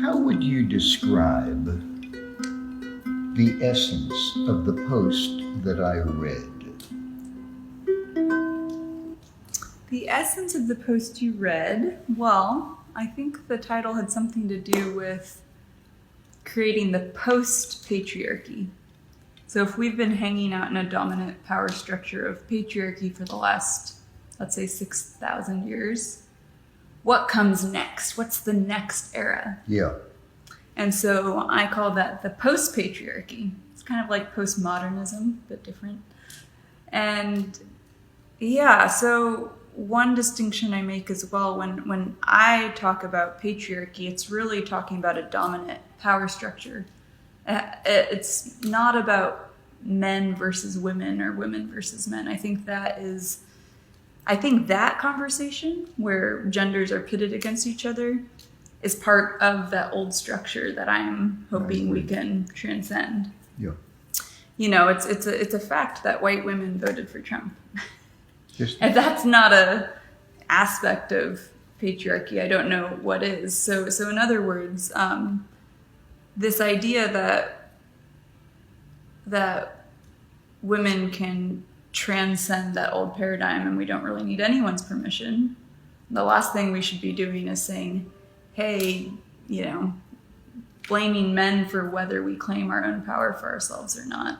How would you describe the essence of the post that I read? The essence of the post you read, well, I think the title had something to do with creating the post-patriarchy. So if we've been hanging out in a dominant power structure of patriarchy for the last, let's say, 6,000 years, what comes next? What's the next era? Yeah. And so I call that the post-patriarchy. It's kind of like postmodernism, but different. And yeah, so one distinction I make as well, when I talk about patriarchy, it's really talking about a dominant power structure. It's not about men versus women or women versus men. I think that conversation where genders are pitted against each other is part of that old structure that I'm hoping we can transcend. Yeah. You know, it's a fact that white women voted for Trump. And that's not a aspect of patriarchy. I don't know what is. So in other words, this idea that women can transcend that old paradigm and we don't really need anyone's permission. The last thing we should be doing is saying, hey, blaming men for whether we claim our own power for ourselves or not.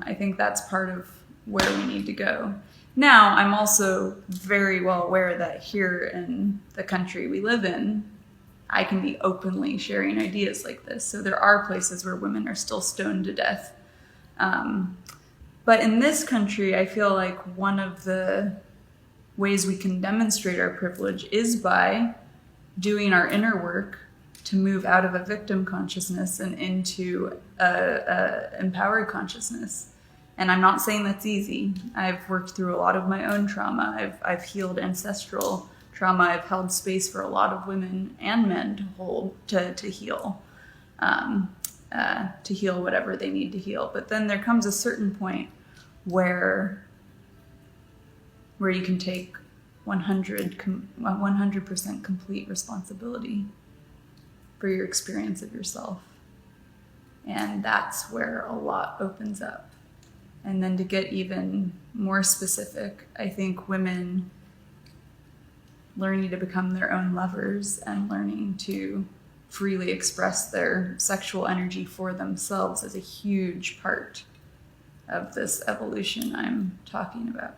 I think that's part of where we need to go. Now, I'm also very well aware that here in the country we live in, I can be openly sharing ideas like this. So there are places where women are still stoned to death. But in this country, I feel like one of the ways we can demonstrate our privilege is by doing our inner work to move out of a victim consciousness and into a empowered consciousness. And I'm not saying that's easy. I've worked through a lot of my own trauma. I've healed ancestral trauma. I've held space for a lot of women and men to heal whatever they need to heal. But then there comes a certain point where you can take 100% complete responsibility for your experience of yourself. And that's where a lot opens up. And then to get even more specific, I think women learning to become their own lovers and learning to freely express their sexual energy for themselves is a huge part of this evolution I'm talking about.